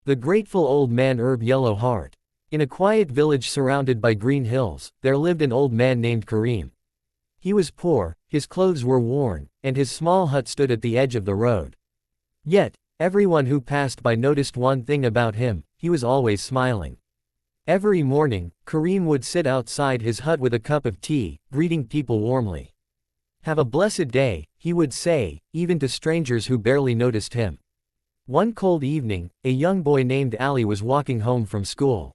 The grateful old man Yellow Heart. In a quiet village surrounded by green hills, there lived an old man named Kareem. He was poor, his clothes were worn, and his small hut stood at the edge of the road. Yet, everyone who passed by noticed one thing about him: he was always smiling. Every morning, Kareem would sit outside his hut with a cup of tea, greeting people warmly. "Have a blessed day," he would say, even to strangers who barely noticed him. One cold evening, a young boy named Ali was walking home from school.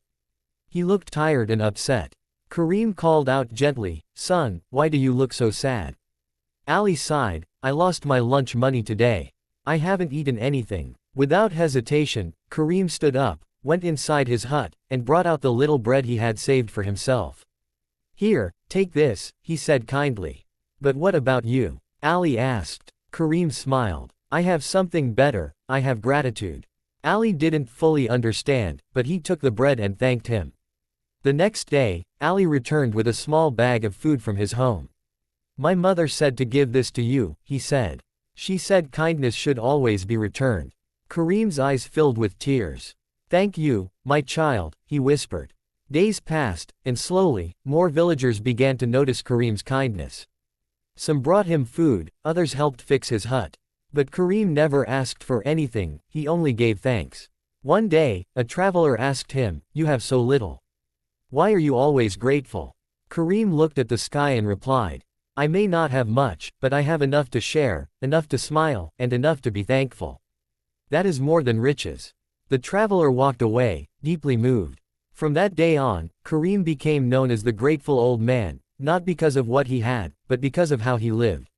He looked tired and upset. Kareem called out gently, "Son, why do you look so sad?" Ali sighed, "I lost my lunch money today. I haven't eaten anything." Without hesitation, Kareem stood up, went inside his hut, and brought out the little bread he had saved for himself. "Here, take this," he said kindly. "But what about you?" Ali asked. Kareem smiled. "I have something better, I have gratitude." Ali didn't fully understand, but he took the bread and thanked him. The next day, Ali returned with a small bag of food from his home. "My mother said to give this to you," he said. "She said kindness should always be returned." Kareem's eyes filled with tears. "Thank you, my child," he whispered. Days passed, and slowly, more villagers began to notice Kareem's kindness. Some brought him food, others helped fix his hut. But Kareem never asked for anything, he only gave thanks. One day, a traveler asked him, "You have so little. Why are you always grateful?" Kareem looked at the sky and replied, "I may not have much, but I have enough to share, enough to smile, and enough to be thankful. That is more than riches." The traveler walked away, deeply moved. From that day on, Kareem became known as the grateful old man, not because of what he had, but because of how he lived.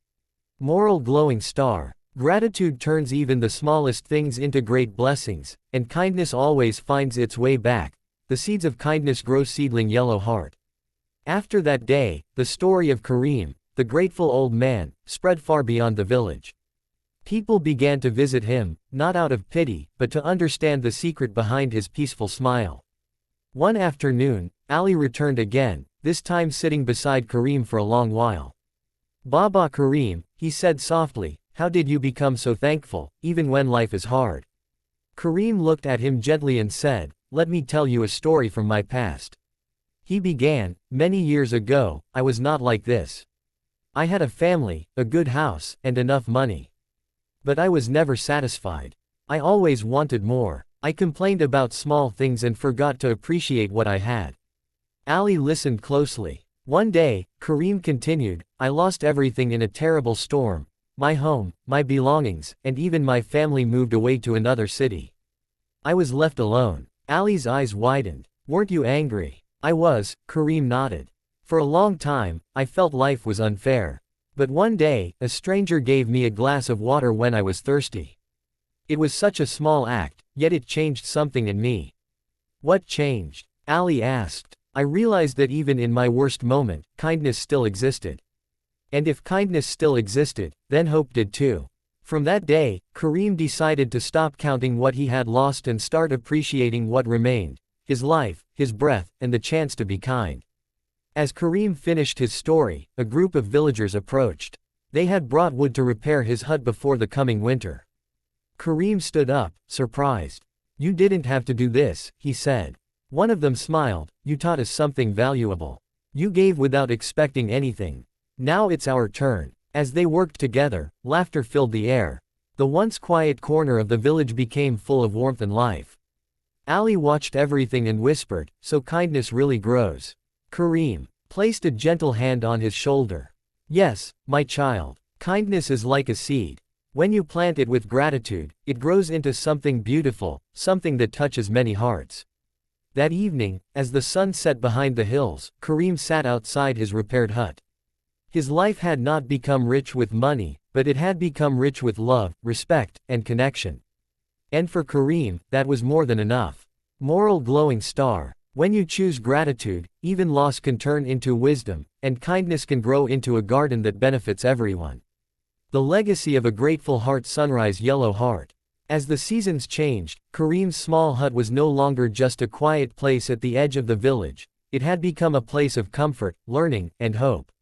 Moral: glowing star. Gratitude turns even the smallest things into great blessings, and kindness always finds its way back. The seeds of kindness grow. Seedling Yellow Heart. After that day, the story of Kareem, the grateful old man, spread far beyond the village. People began to visit him, not out of pity, but to understand the secret behind his peaceful smile. One afternoon, Ali returned again, this time sitting beside Kareem for a long while. "Baba Kareem," he said softly, "how did you become so thankful, even when life is hard?" Kareem looked at him gently and said, "Let me tell you a story from my past." He began, "Many years ago, I was not like this. I had a family, a good house, and enough money. But I was never satisfied. I always wanted more. I complained about small things and forgot to appreciate what I had." Ali listened closely. One day, Kareem continued, "I lost everything in a terrible storm. My home, my belongings, and even my family moved away to another city. I was left alone." Ali's eyes widened. "Weren't you angry?" "I was," Kareem nodded. "For a long time, I felt life was unfair. But one day, a stranger gave me a glass of water when I was thirsty. It was such a small act, yet it changed something in me." "What changed?" Ali asked. "I realized that even in my worst moment, kindness still existed. And if kindness still existed, then hope did too." From that day, Kareem decided to stop counting what he had lost and start appreciating what remained: his life, his breath, and the chance to be kind. As Kareem finished his story, a group of villagers approached. They had brought wood to repair his hut before the coming winter. Kareem stood up, surprised. "You didn't have to do this," he said. One of them smiled, "You taught us something valuable. You gave without expecting anything. Now it's our turn." As they worked together, laughter filled the air. The once quiet corner of the village became full of warmth and life. Ali watched everything and whispered, "So kindness really grows." Kareem placed a gentle hand on his shoulder. "Yes, my child. Kindness is like a seed. When you plant it with gratitude, it grows into something beautiful, something that touches many hearts." That evening, as the sun set behind the hills, Kareem sat outside his repaired hut. His life had not become rich with money, but it had become rich with love, respect, and connection. And for Kareem, that was more than enough. Moral: glowing star. When you choose gratitude, even loss can turn into wisdom, and kindness can grow into a garden that benefits everyone. The legacy of a grateful heart. Sunrise Yellow Heart. As the seasons changed, Kareem's small hut was no longer just a quiet place at the edge of the village. It had become a place of comfort, learning, and hope.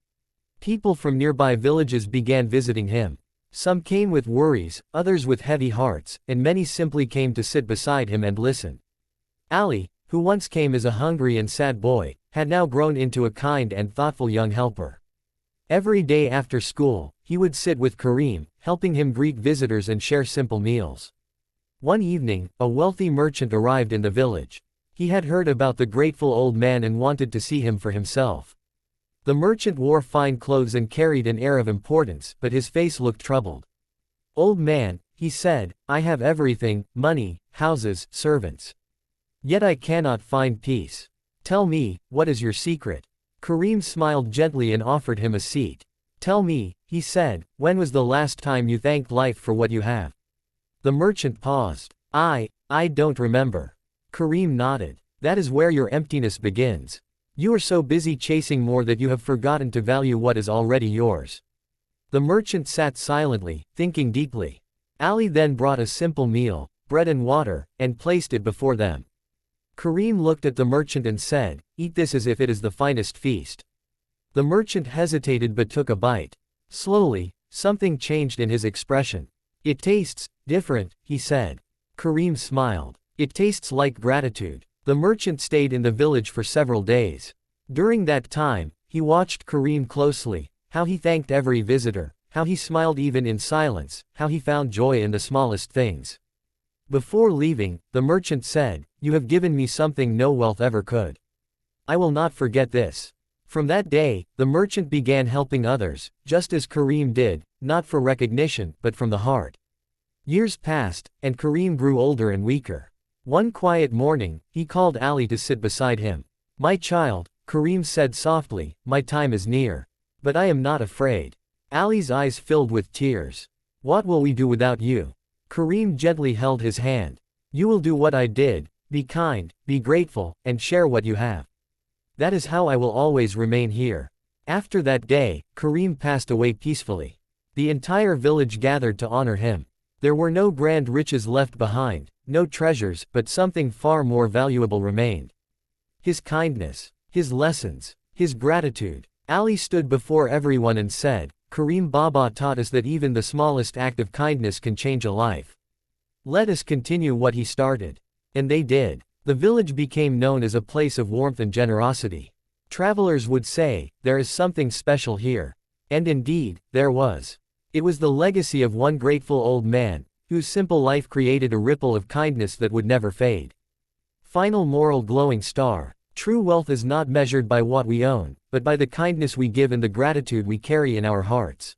People from nearby villages began visiting him. Some came with worries, others with heavy hearts, and many simply came to sit beside him and listen. Ali, who once came as a hungry and sad boy, had now grown into a kind and thoughtful young helper. Every day after school, he would sit with Kareem, helping him greet visitors and share simple meals. One evening, a wealthy merchant arrived in the village. He had heard about the grateful old man and wanted to see him for himself. The merchant wore fine clothes and carried an air of importance, but his face looked troubled. "Old man," he said, "I have everything, money, houses, servants. Yet I cannot find peace. Tell me, what is your secret?" Kareem smiled gently and offered him a seat. "Tell me," he said, "when was the last time you thanked life for what you have?" The merchant paused. I don't remember." Kareem nodded. "That is where your emptiness begins. You are so busy chasing more that you have forgotten to value what is already yours." The merchant sat silently, thinking deeply. Ali then brought a simple meal, bread and water, and placed it before them. Kareem looked at the merchant and said, "Eat this as if it is the finest feast." The merchant hesitated but took a bite. Slowly, something changed in his expression. "It tastes different," he said. Kareem smiled. "It tastes like gratitude." The merchant stayed in the village for several days. During that time, he watched Kareem closely, how he thanked every visitor, how he smiled even in silence, how he found joy in the smallest things. Before leaving, the merchant said, "You have given me something no wealth ever could. I will not forget this." From that day, the merchant began helping others, just as Kareem did, not for recognition, but from the heart. Years passed, and Kareem grew older and weaker. One quiet morning, he called Ali to sit beside him. "My child," Kareem said softly, "my time is near. But I am not afraid." Ali's eyes filled with tears. "What will we do without you?" Kareem gently held his hand. "You will do what I did, be kind, be grateful, and share what you have. That is how I will always remain here." After that day, Kareem passed away peacefully. The entire village gathered to honor him. There were no grand riches left behind, no treasures, but something far more valuable remained. His kindness, his lessons, his gratitude. Ali stood before everyone and said, "Kareem Baba taught us that even the smallest act of kindness can change a life. Let us continue what he started." And they did. The village became known as a place of warmth and generosity. Travelers would say, "There is something special here." And indeed, there was. It was the legacy of one grateful old man, whose simple life created a ripple of kindness that would never fade. Final moral: glowing star. True wealth is not measured by what we own, but by the kindness we give and the gratitude we carry in our hearts.